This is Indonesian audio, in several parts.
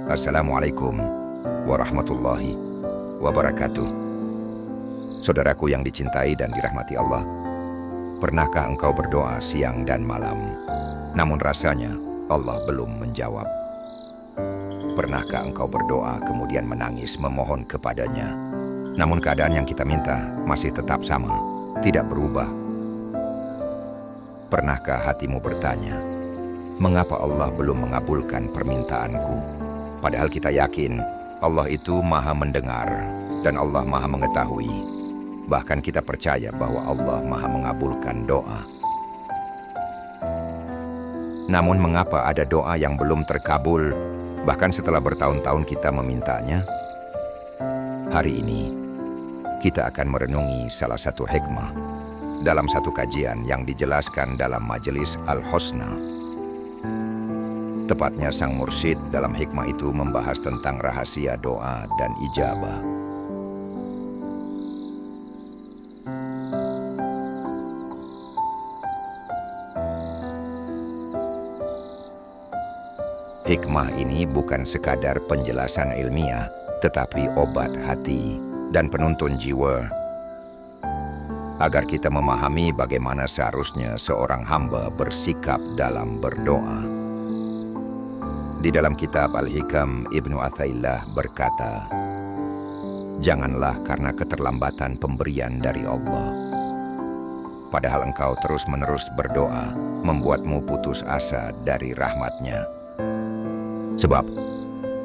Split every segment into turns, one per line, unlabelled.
Assalamualaikum warahmatullahi wabarakatuh. Saudaraku yang dicintai dan dirahmati Allah, pernahkah engkau berdoa siang dan malam, namun rasanya Allah belum menjawab? Pernahkah engkau berdoa kemudian menangis memohon kepadanya, namun keadaan yang kita minta masih tetap sama, tidak berubah? Pernahkah hatimu bertanya, mengapa Allah belum mengabulkan permintaanku? Padahal kita yakin Allah itu Maha mendengar dan Allah Maha mengetahui. Bahkan kita percaya bahwa Allah Maha mengabulkan doa. Namun mengapa ada doa yang belum terkabul, bahkan setelah bertahun-tahun kita memintanya? Hari ini, kita akan merenungi salah satu hikmah dalam satu kajian yang dijelaskan dalam Majelis Al-Husna. Tepatnya sang mursyid dalam hikmah itu membahas tentang rahasia doa dan ijabah. Hikmah ini bukan sekadar penjelasan ilmiah, tetapi obat hati dan penuntun jiwa, agar kita memahami bagaimana seharusnya seorang hamba bersikap dalam berdoa. Di dalam kitab Al-Hikam, Ibnu Athaillah berkata, janganlah karena keterlambatan pemberian dari Allah, padahal engkau terus-menerus berdoa, membuatmu putus asa dari rahmat-Nya. Sebab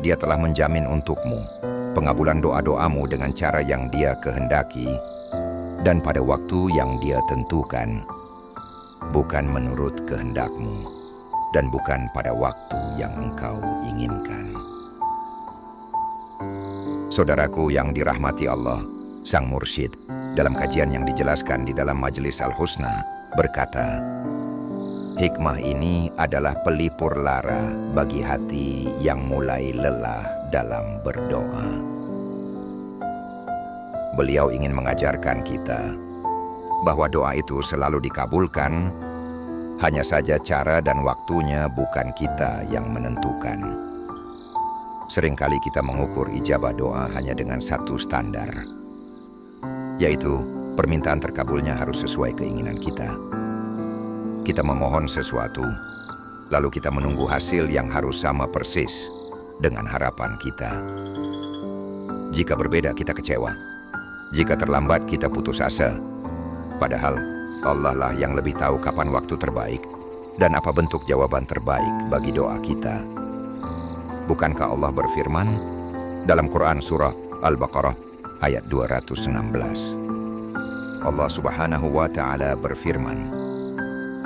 Dia telah menjamin untukmu pengabulan doa-doamu dengan cara yang Dia kehendaki dan pada waktu yang Dia tentukan, bukan menurut kehendakmu dan bukan pada waktu yang engkau inginkan. Saudaraku yang dirahmati Allah, sang mursyid dalam kajian yang dijelaskan di dalam Majelis Al-Husna berkata, hikmah ini adalah pelipur lara bagi hati yang mulai lelah dalam berdoa. Beliau ingin mengajarkan kita bahwa doa itu selalu dikabulkan, hanya saja cara dan waktunya bukan kita yang menentukan. Seringkali kita mengukur ijabah doa hanya dengan satu standar, yaitu permintaan terkabulnya harus sesuai keinginan kita. Kita memohon sesuatu, lalu kita menunggu hasil yang harus sama persis dengan harapan kita. Jika berbeda, kita kecewa. Jika terlambat, kita putus asa. Padahal Allah lah yang lebih tahu kapan waktu terbaik dan apa bentuk jawaban terbaik bagi doa kita. Bukankah Allah berfirman dalam Quran surah Al-Baqarah ayat 216? Allah Subhanahu wa Ta'ala berfirman,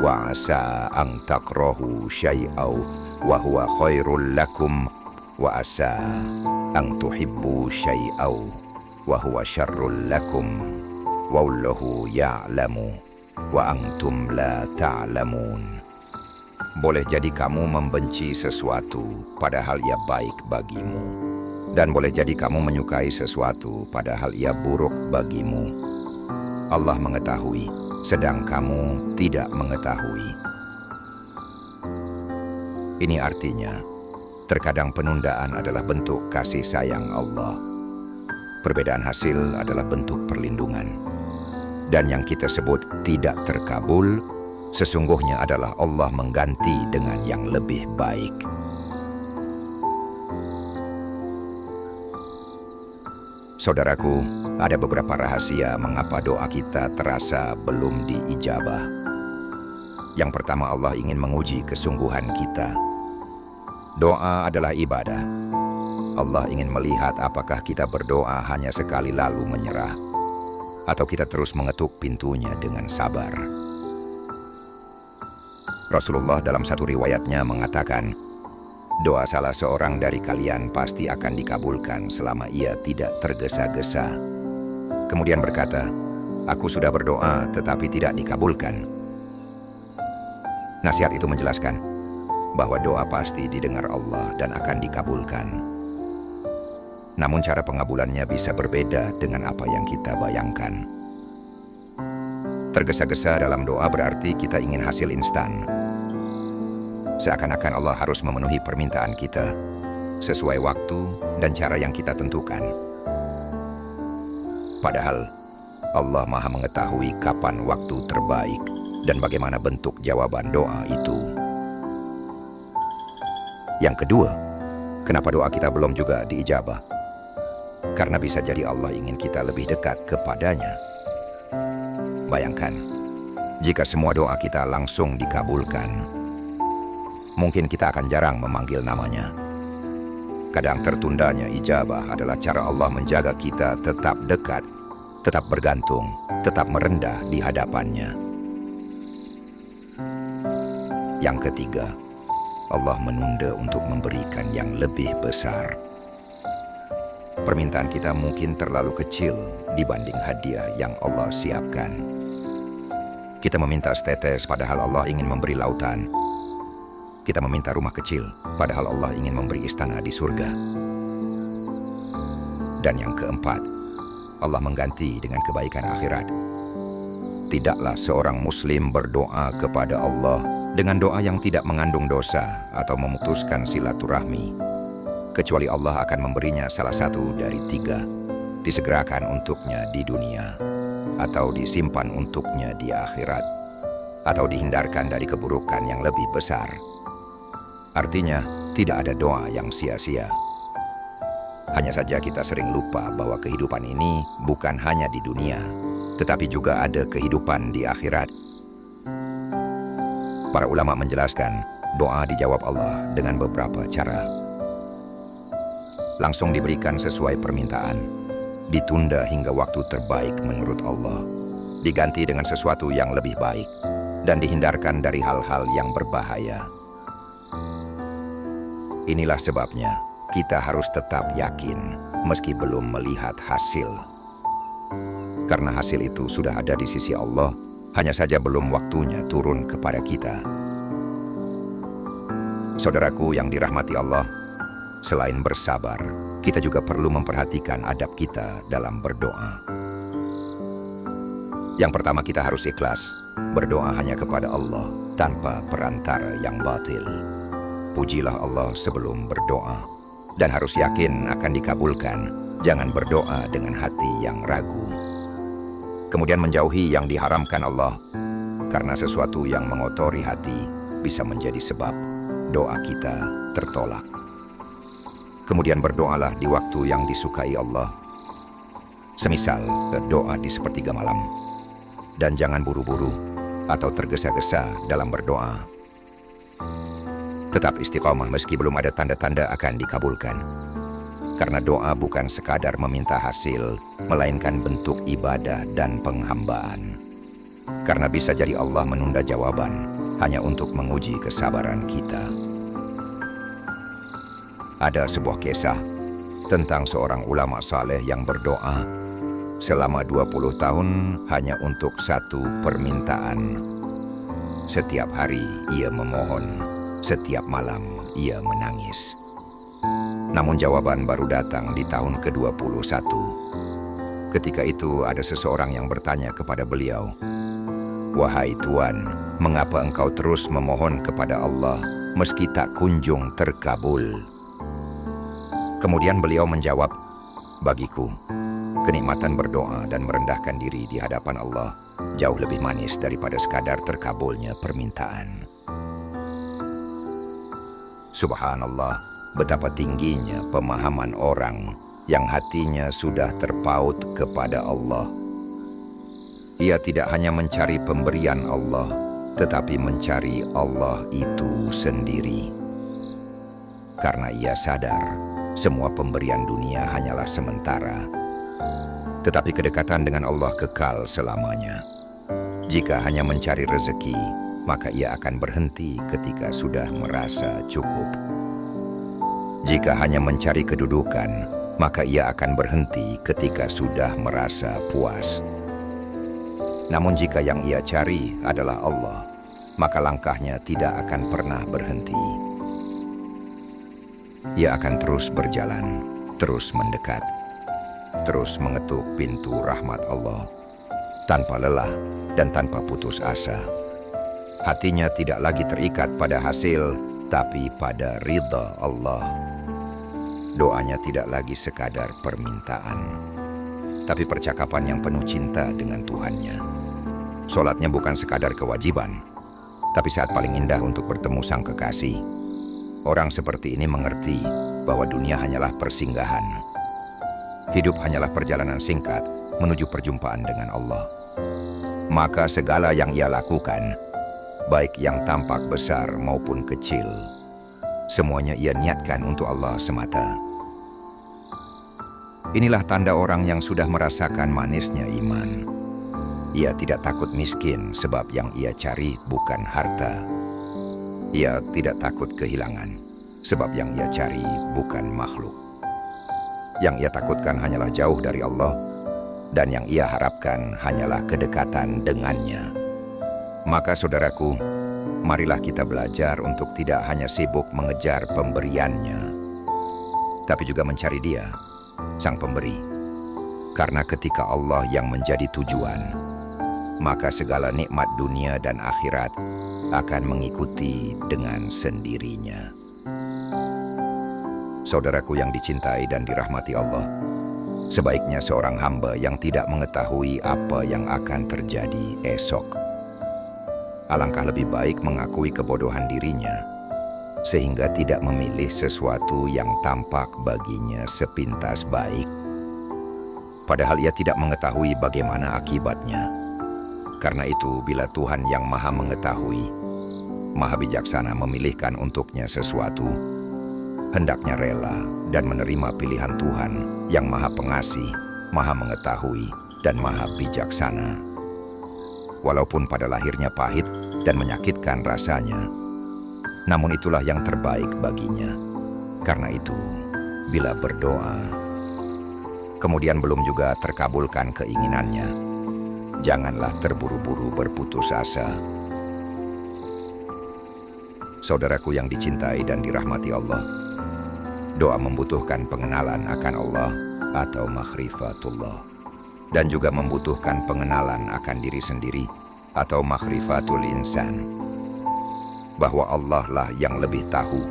wa asa an takrahu syai'aw wa huwa khairul lakum wa asa an tuhibbu syai'aw wa huwa syarrul lakum wallahu ya'lamu wa antum la ta'lamun. Boleh jadi kamu membenci sesuatu padahal ia baik bagimu, dan boleh jadi kamu menyukai sesuatu padahal ia buruk bagimu. Allah mengetahui, sedang kamu tidak mengetahui. Ini artinya, terkadang penundaan adalah bentuk kasih sayang Allah. Perbedaan hasil adalah bentuk perlindungan. Dan yang kita sebut tidak terkabul, sesungguhnya adalah Allah mengganti dengan yang lebih baik. Saudaraku, ada beberapa rahasia mengapa doa kita terasa belum diijabah. Yang pertama, Allah ingin menguji kesungguhan kita. Doa adalah ibadah. Allah ingin melihat apakah kita berdoa hanya sekali lalu menyerah, atau kita terus mengetuk pintunya dengan sabar. Rasulullah dalam satu riwayatnya mengatakan, doa salah seorang dari kalian pasti akan dikabulkan selama ia tidak tergesa-gesa. Kemudian berkata, aku sudah berdoa tetapi tidak dikabulkan. Nasihat itu menjelaskan bahwa doa pasti didengar Allah dan akan dikabulkan. Namun cara pengabulannya bisa berbeda dengan apa yang kita bayangkan. Tergesa-gesa dalam doa berarti kita ingin hasil instan. Seakan-akan Allah harus memenuhi permintaan kita, sesuai waktu dan cara yang kita tentukan. Padahal Allah Maha mengetahui kapan waktu terbaik dan bagaimana bentuk jawaban doa itu. Yang kedua, kenapa doa kita belum juga diijabah? Karena bisa jadi Allah ingin kita lebih dekat kepadanya. Bayangkan, jika semua doa kita langsung dikabulkan, mungkin kita akan jarang memanggil namanya. Kadang tertundanya ijabah adalah cara Allah menjaga kita tetap dekat, tetap bergantung, tetap merendah di hadapannya. Yang ketiga, Allah menunda untuk memberikan yang lebih besar. Permintaan kita mungkin terlalu kecil dibanding hadiah yang Allah siapkan. Kita meminta setetes padahal Allah ingin memberi lautan. Kita meminta rumah kecil padahal Allah ingin memberi istana di surga. Dan yang keempat, Allah mengganti dengan kebaikan akhirat. Tidaklah seorang muslim berdoa kepada Allah dengan doa yang tidak mengandung dosa atau memutuskan silaturahmi, kecuali Allah akan memberinya salah satu dari tiga, disegerakan untuknya di dunia, atau disimpan untuknya di akhirat, atau dihindarkan dari keburukan yang lebih besar. Artinya, tidak ada doa yang sia-sia. Hanya saja kita sering lupa bahwa kehidupan ini bukan hanya di dunia, tetapi juga ada kehidupan di akhirat. Para ulama menjelaskan, doa dijawab Allah dengan beberapa cara. Langsung diberikan sesuai permintaan, ditunda hingga waktu terbaik menurut Allah, diganti dengan sesuatu yang lebih baik, dan dihindarkan dari hal-hal yang berbahaya. Inilah sebabnya kita harus tetap yakin meski belum melihat hasil. Karena hasil itu sudah ada di sisi Allah, hanya saja belum waktunya turun kepada kita. Saudaraku yang dirahmati Allah, selain bersabar, kita juga perlu memperhatikan adab kita dalam berdoa. Yang pertama, kita harus ikhlas, berdoa hanya kepada Allah, tanpa perantara yang batil. Pujilah Allah sebelum berdoa, dan harus yakin akan dikabulkan, jangan berdoa dengan hati yang ragu. Kemudian menjauhi yang diharamkan Allah, karena sesuatu yang mengotori hati bisa menjadi sebab doa kita tertolak. Kemudian berdoalah di waktu yang disukai Allah, semisal doa di sepertiga malam, dan jangan buru-buru atau tergesa-gesa dalam berdoa. Tetap istiqomah meski belum ada tanda-tanda akan dikabulkan. Karena doa bukan sekadar meminta hasil, melainkan bentuk ibadah dan penghambaan. Karena bisa jadi Allah menunda jawaban hanya untuk menguji kesabaran kita. Ada sebuah kisah tentang seorang ulama saleh yang berdoa selama 20 tahun hanya untuk satu permintaan. Setiap hari ia memohon, setiap malam ia menangis. Namun jawaban baru datang di tahun ke-21. Ketika itu ada seseorang yang bertanya kepada beliau, "Wahai Tuan, mengapa engkau terus memohon kepada Allah meski tak kunjung terkabul?" Kemudian beliau menjawab, "Bagiku, kenikmatan berdoa dan merendahkan diri di hadapan Allah jauh lebih manis daripada sekadar terkabulnya permintaan." Subhanallah, betapa tingginya pemahaman orang yang hatinya sudah terpaut kepada Allah. Ia tidak hanya mencari pemberian Allah, tetapi mencari Allah itu sendiri. Karena ia sadar, semua pemberian dunia hanyalah sementara. Tetapi kedekatan dengan Allah kekal selamanya. Jika hanya mencari rezeki, maka ia akan berhenti ketika sudah merasa cukup. Jika hanya mencari kedudukan, maka ia akan berhenti ketika sudah merasa puas. Namun jika yang ia cari adalah Allah, maka langkahnya tidak akan pernah berhenti. Ia akan terus berjalan, terus mendekat, terus mengetuk pintu rahmat Allah, tanpa lelah dan tanpa putus asa. Hatinya tidak lagi terikat pada hasil, tapi pada ridha Allah. doanya tidak lagi sekadar permintaan, tapi percakapan yang penuh cinta dengan Tuhannya. Sholatnya bukan sekadar kewajiban, tapi saat paling indah untuk bertemu sang kekasih. Orang seperti ini mengerti bahwa dunia hanyalah persinggahan. Hidup hanyalah perjalanan singkat menuju perjumpaan dengan Allah. Maka segala yang ia lakukan, baik yang tampak besar maupun kecil, semuanya ia niatkan untuk Allah semata. Inilah tanda orang yang sudah merasakan manisnya iman. Ia tidak takut miskin sebab yang ia cari bukan harta. Ia tidak takut kehilangan sebab yang ia cari bukan makhluk. Yang ia takutkan hanyalah jauh dari Allah, dan yang ia harapkan hanyalah kedekatan dengannya. Maka saudaraku, marilah kita belajar untuk tidak hanya sibuk mengejar pemberiannya, tapi juga mencari Dia, Sang Pemberi. Karena ketika Allah yang menjadi tujuan, maka segala nikmat dunia dan akhirat akan mengikuti dengan sendirinya. Saudaraku yang dicintai dan dirahmati Allah, sebaiknya seorang hamba yang tidak mengetahui apa yang akan terjadi esok. Alangkah lebih baik mengakui kebodohan dirinya, sehingga tidak memilih sesuatu yang tampak baginya sepintas baik, padahal ia tidak mengetahui bagaimana akibatnya. Karena itu, bila Tuhan yang Maha Mengetahui, Maha Bijaksana memilihkan untuknya sesuatu, hendaknya rela dan menerima pilihan Tuhan yang Maha Pengasih, Maha Mengetahui, dan Maha Bijaksana. Walaupun pada lahirnya pahit dan menyakitkan rasanya, namun itulah yang terbaik baginya. Karena itu, bila berdoa, kemudian belum juga terkabulkan keinginannya, janganlah terburu-buru berputus asa. Saudaraku yang dicintai dan dirahmati Allah, doa membutuhkan pengenalan akan Allah atau makhrifatullah, dan juga membutuhkan pengenalan akan diri sendiri atau makhrifatul insan, bahwa Allah lah yang lebih tahu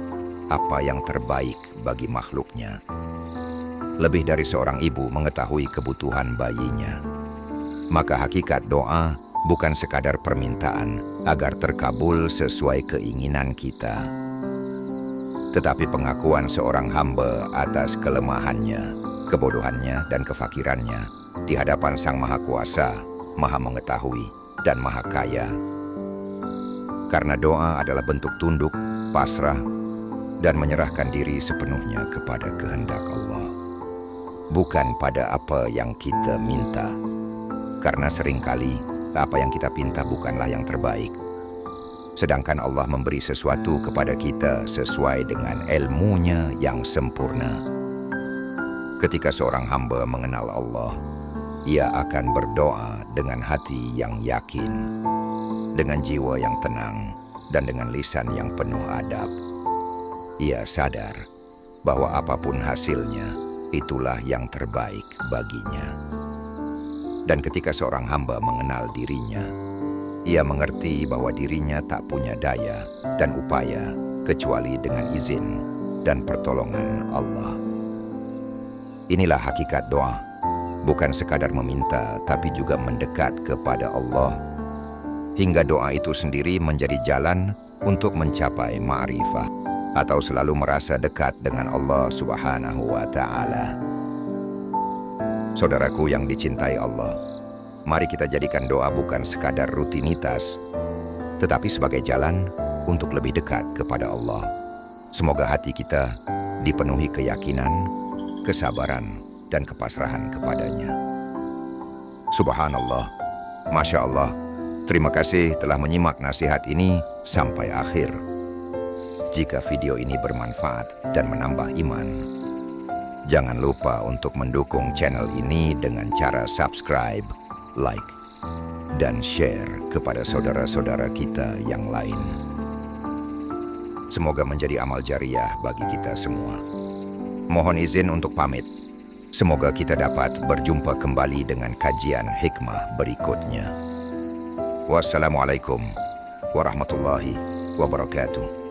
apa yang terbaik bagi makhluknya. Lebih dari seorang ibu mengetahui kebutuhan bayinya. Maka hakikat doa bukan sekadar permintaan agar terkabul sesuai keinginan kita, tetapi pengakuan seorang hamba atas kelemahannya, kebodohannya, dan kefakirannya di hadapan Sang Maha Kuasa, Maha Mengetahui, dan Maha Kaya. Karena doa adalah bentuk tunduk, pasrah, dan menyerahkan diri sepenuhnya kepada kehendak Allah, bukan pada apa yang kita minta. Karena seringkali apa yang kita pinta bukanlah yang terbaik, sedangkan Allah memberi sesuatu kepada kita sesuai dengan ilmunya yang sempurna. Ketika seorang hamba mengenal Allah, ia akan berdoa dengan hati yang yakin, dengan jiwa yang tenang, dan dengan lisan yang penuh adab. Ia sadar bahwa apapun hasilnya, itulah yang terbaik baginya. Dan ketika seorang hamba mengenal dirinya, ia mengerti bahwa dirinya tak punya daya dan upaya kecuali dengan izin dan pertolongan Allah. Inilah hakikat doa, bukan sekadar meminta, tapi juga mendekat kepada Allah, hingga doa itu sendiri menjadi jalan untuk mencapai ma'rifah, atau selalu merasa dekat dengan Allah Subhanahu wa Ta'ala. Saudaraku yang dicintai Allah, mari kita jadikan doa bukan sekadar rutinitas, tetapi sebagai jalan untuk lebih dekat kepada Allah. Semoga hati kita dipenuhi keyakinan, kesabaran, dan kepasrahan kepadanya. Subhanallah, Masya Allah. Terima kasih telah menyimak nasihat ini sampai akhir. Jika video ini bermanfaat dan menambah iman, jangan lupa untuk mendukung channel ini dengan cara subscribe, like, dan share kepada saudara-saudara kita yang lain. Semoga menjadi amal jariah bagi kita semua. Mohon izin untuk pamit. Semoga kita dapat berjumpa kembali dengan kajian hikmah berikutnya. Wassalamualaikum warahmatullahi wabarakatuh.